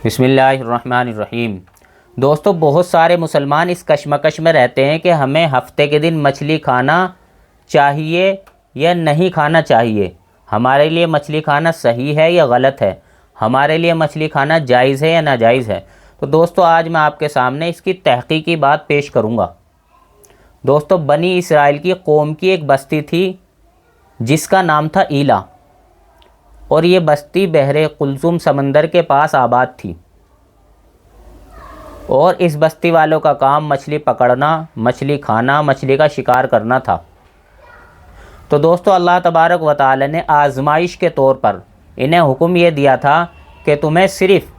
بسم اللہ الرحمن الرحیم۔ دوستو، بہت سارے مسلمان اس کشمکش میں رہتے ہیں کہ ہمیں ہفتے کے دن مچھلی کھانا چاہیے یا نہیں کھانا چاہیے، ہمارے لیے مچھلی کھانا صحیح ہے یا غلط ہے، ہمارے لیے مچھلی کھانا جائز ہے یا ناجائز ہے۔ تو دوستو، آج میں آپ کے سامنے اس کی تحقیقی بات پیش کروں گا۔ دوستو، بنی اسرائیل کی قوم کی ایک بستی تھی جس کا نام تھا ایلا، اور یہ بستی بحر قلزم سمندر کے پاس آباد تھی، اور اس بستی والوں کا کام مچھلی پکڑنا، مچھلی کھانا، مچھلی کا شکار کرنا تھا۔ تو دوستو، اللہ تبارک و تعالی نے آزمائش کے طور پر انہیں حکم یہ دیا تھا کہ تمہیں صرف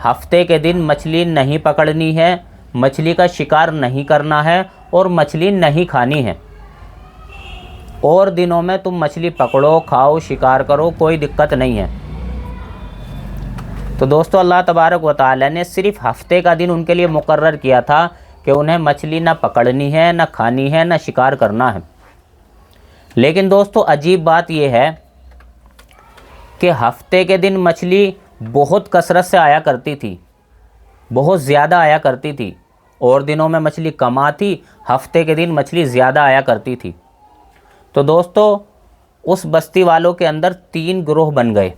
ہفتے کے دن مچھلی نہیں پکڑنی ہے، مچھلی کا شکار نہیں کرنا ہے اور مچھلی نہیں کھانی ہے۔ اور دنوں میں تم مچھلی پکڑو، کھاؤ، شکار کرو، کوئی دقت نہیں ہے۔ تو دوستو، اللہ تبارک و تعالی نے صرف ہفتے کا دن ان کے لیے مقرر کیا تھا کہ انہیں مچھلی نہ پکڑنی ہے، نہ کھانی ہے، نہ شکار کرنا ہے۔ لیکن دوستو، عجیب بات یہ ہے کہ ہفتے کے دن مچھلی بہت کثرت سے آیا کرتی تھی، بہت زیادہ آیا کرتی تھی، اور دنوں میں مچھلی کم آتی، ہفتے کے دن مچھلی زیادہ آیا کرتی تھی۔ تو دوستو، اس بستی والوں کے اندر 3 گروہ بن گئے۔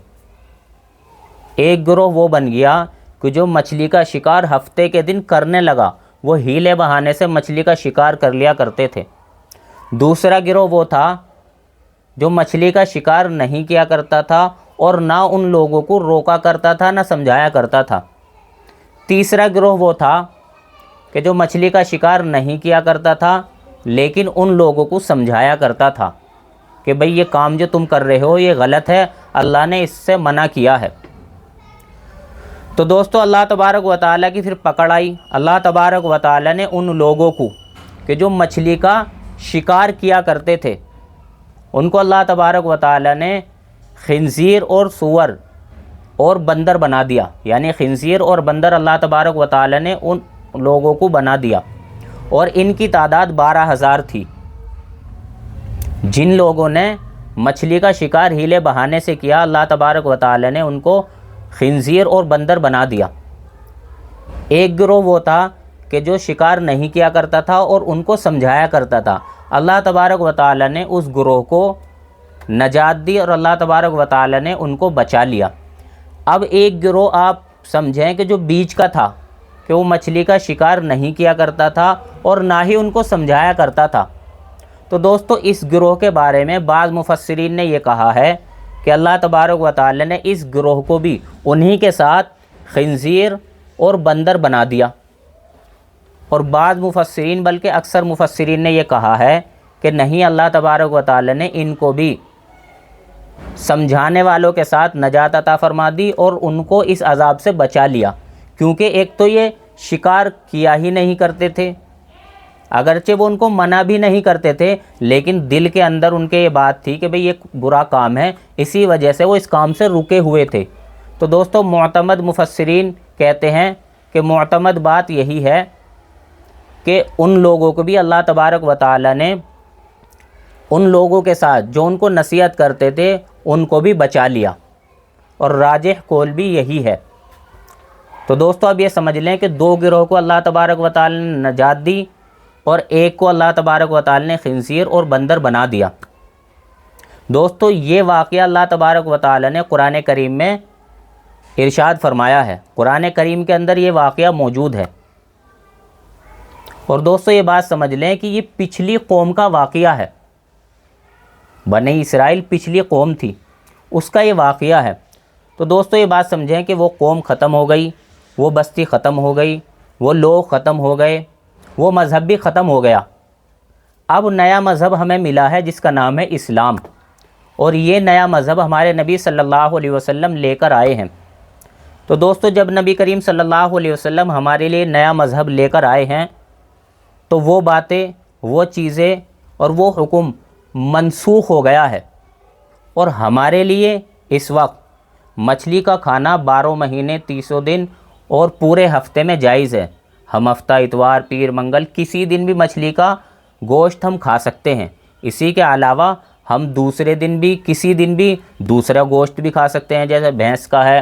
ایک گروہ وہ بن گیا کہ جو مچھلی کا شکار ہفتے کے دن کرنے لگا، وہ ہیلے بہانے سے مچھلی کا شکار کر لیا کرتے تھے۔ دوسرا گروہ وہ تھا جو مچھلی کا شکار نہیں کیا کرتا تھا اور نہ ان لوگوں کو روکا کرتا تھا، نہ سمجھایا کرتا تھا۔ تیسرا گروہ وہ تھا کہ جو مچھلی کا شکار نہیں کیا کرتا تھا لیکن ان لوگوں کو سمجھایا کرتا تھا کہ بھئی یہ کام جو تم کر رہے ہو یہ غلط ہے، اللہ نے اس سے منع کیا ہے۔ تو دوستو، اللہ تبارک و تعالیٰ کی پھر پکڑ آئی۔ اللہ تبارک و تعالیٰ نے ان لوگوں کو کہ جو مچھلی کا شکار کیا کرتے تھے، ان کو اللہ تبارک و تعالیٰ نے خنزیر اور سور اور بندر بنا دیا، یعنی خنزیر اور بندر اللہ تبارک و تعالیٰ نے ان لوگوں کو بنا دیا، اور ان کی تعداد 12,000 تھی۔ جن لوگوں نے مچھلی کا شکار ہیلے بہانے سے کیا، اللہ تبارک و تعالیٰ نے ان کو خنزیر اور بندر بنا دیا۔ ایک گروہ وہ تھا کہ جو شکار نہیں کیا کرتا تھا اور ان کو سمجھایا کرتا تھا۔ اللہ تبارک و تعالیٰ نے اس گروہ کو نجات دی اور اللہ تبارک و تعالیٰ نے ان کو بچا لیا۔ اب ایک گروہ آپ سمجھیں کہ جو بیچ کا تھا، کہ وہ مچھلی کا شکار نہیں کیا کرتا تھا اور نہ ہی ان کو سمجھایا کرتا تھا۔ تو دوستو، اس گروہ کے بارے میں بعض مفسرین نے یہ کہا ہے کہ اللہ تبارک و تعالی نے اس گروہ کو بھی انہی کے ساتھ خنزیر اور بندر بنا دیا، اور بعض مفسرین بلکہ اکثر مفسرین نے یہ کہا ہے کہ نہیں، اللہ تبارک و تعالی نے ان کو بھی سمجھانے والوں کے ساتھ نجات عطا فرما دی اور ان کو اس عذاب سے بچا لیا، کیونکہ ایک تو یہ شکار کیا ہی نہیں کرتے تھے، اگرچہ وہ ان کو منع بھی نہیں کرتے تھے، لیکن دل کے اندر ان کے یہ بات تھی کہ بھئی یہ برا کام ہے، اسی وجہ سے وہ اس کام سے رکے ہوئے تھے۔ تو دوستو، معتمد مفسرین کہتے ہیں کہ معتمد بات یہی ہے کہ ان لوگوں کو بھی اللہ تبارک و تعالی نے ان لوگوں کے ساتھ جو ان کو نصیحت کرتے تھے ان کو بھی بچا لیا، اور راجح قول بھی یہی ہے۔ تو دوستو، اب یہ سمجھ لیں کہ 2 گروہ کو اللہ تبارک و تعالی نے نجات دی اور ایک کو اللہ تبارک و تعالی نے خنزیر اور بندر بنا دیا۔ دوستو، یہ واقعہ اللہ تبارک و تعالی نے قرآن کریم میں ارشاد فرمایا ہے، قرآن کریم کے اندر یہ واقعہ موجود ہے۔ اور دوستو، یہ بات سمجھ لیں کہ یہ پچھلی قوم کا واقعہ ہے، بنی اسرائیل پچھلی قوم تھی، اس کا یہ واقعہ ہے۔ تو دوستو، یہ بات سمجھیں کہ وہ قوم ختم ہو گئی، وہ بستی ختم ہو گئی، وہ لوگ ختم ہو گئے، وہ مذہب بھی ختم ہو گیا۔ اب نیا مذہب ہمیں ملا ہے جس کا نام ہے اسلام، اور یہ نیا مذہب ہمارے نبی صلی اللہ علیہ وسلم لے کر آئے ہیں۔ تو دوستو، جب نبی کریم صلی اللہ علیہ وسلم ہمارے لیے نیا مذہب لے کر آئے ہیں تو وہ باتیں، وہ چیزیں اور وہ حکم منسوخ ہو گیا ہے، اور ہمارے لیے اس وقت مچھلی کا کھانا 12 مہینے 300 دن اور پورے ہفتے میں جائز ہے۔ ہم ہفتہ اتوار، پیر، منگل کسی دن بھی مچھلی کا گوشت ہم کھا سکتے ہیں۔ اسی کے علاوہ ہم دوسرے دن بھی کسی دن بھی دوسرا گوشت بھی کھا سکتے ہیں، جیسے بھینس کا ہے